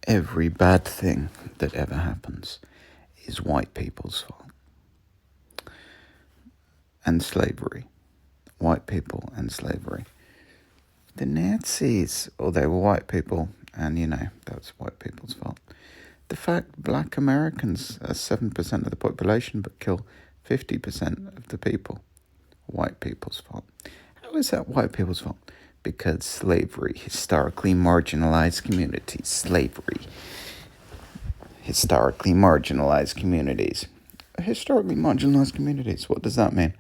every bad thing that ever happens is white people's fault. And slavery. White people and slavery. The Nazis, they were white people, and that's white people's fault. The fact black Americans are 7% of the population but kill 50% of the people, white people's fault. How is that white people's fault? Because slavery, historically marginalized communities. Slavery, historically marginalized communities. Historically marginalized communities, what does that mean?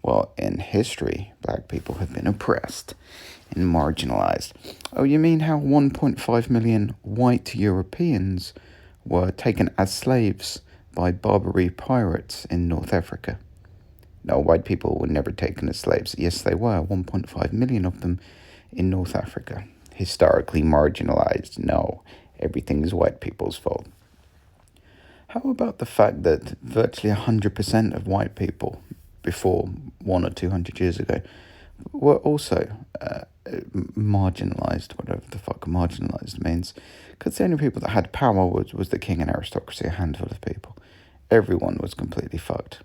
Well, in history, black people have been oppressed and marginalized. Oh, you mean how 1.5 million white Europeans were taken as slaves by Barbary pirates in North Africa? No, white people were never taken as slaves. Yes, they were. 1.5 million of them in North Africa. Historically marginalized. No, everything is white people's fault. How about the fact that virtually 100% of white people before 100 or 200 years ago were also marginalised, whatever the fuck marginalised means, because the only people that had power was the king and aristocracy, a handful of people. Everyone was completely fucked.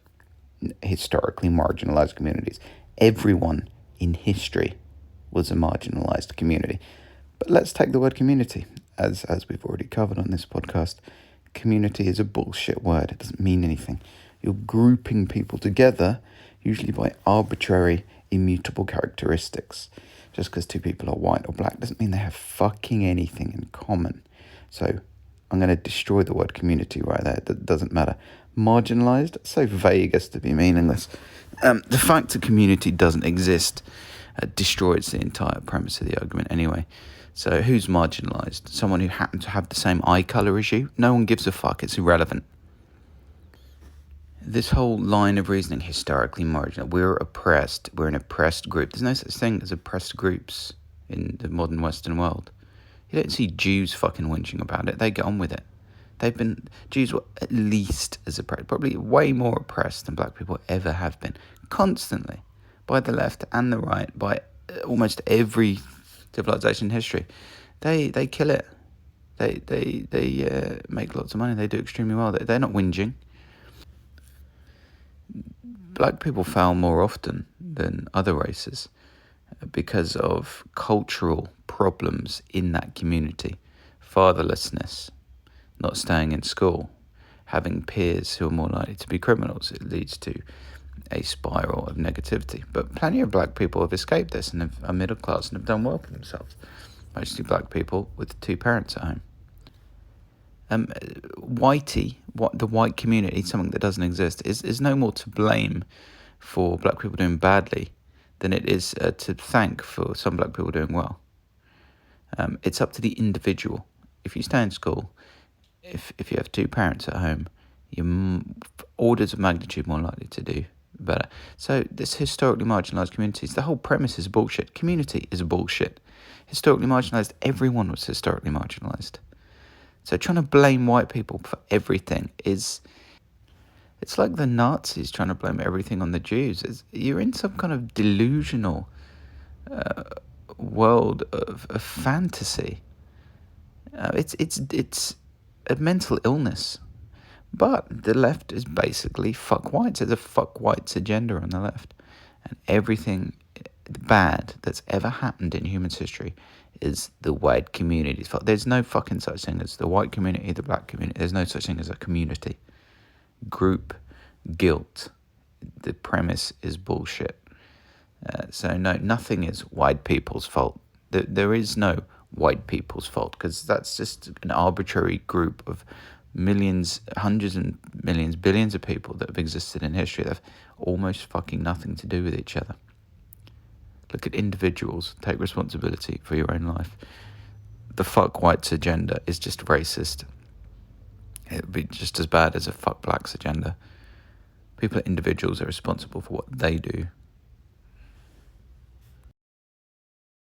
Historically marginalised communities. Everyone in history was a marginalised community. But let's take the word community, as we've already covered on this podcast. Community is a bullshit word. It doesn't mean anything. You're grouping people together, usually by arbitrary, immutable characteristics. Just because two people are white or black doesn't mean they have fucking anything in common. So I'm going to destroy the word community right there. It doesn't matter. Marginalised, so vague as to be meaningless. The fact that community doesn't exist destroys the entire premise of the argument anyway. So who's marginalised? Someone who happens to have the same eye colour as you? No one gives a fuck. It's irrelevant. This whole line of reasoning, historically marginal, we're oppressed, we're an oppressed group. There's no such thing as oppressed groups in the modern Western world. You don't see Jews fucking whinging about it. They get on with it. Jews were at least as oppressed, probably way more oppressed than black people ever have been. Constantly. By the left and the right, by almost every civilization in history. They kill it. They make lots of money. They do extremely well. They're not whinging. Black people fail more often than other races because of cultural problems in that community. Fatherlessness, not staying in school, having peers who are more likely to be criminals. It leads to a spiral of negativity. But plenty of black people have escaped this and are middle class and have done well for themselves. Mostly black people with two parents at home. The white community, something that doesn't exist, is no more to blame for black people doing badly than it is to thank for some black people doing well. It's up to the individual. If you stay in school, if you have two parents at home, you're orders of magnitude more likely to do better. So this historically marginalised communities, the whole premise is bullshit. Community is bullshit. Historically marginalised, everyone was historically marginalised. So trying to blame white people for everything it's like the Nazis trying to blame everything on the Jews. You're in some kind of delusional world of fantasy. It's a mental illness. But the left is basically fuck whites. There's a fuck whites agenda on the left. And everything bad that's ever happened in human history is the white community's fault. There's no fucking such thing as the white community, the black community. There's no such thing as a community. Group guilt. The premise is bullshit. So no, nothing is white people's fault. There is no white people's fault, because that's just an arbitrary group of millions, hundreds and millions, billions of people that have existed in history that have almost fucking nothing to do with each other. Look at individuals. Take responsibility for your own life. The fuck whites agenda is just racist. It would be just as bad as a fuck blacks agenda. People are individuals are responsible for what they do.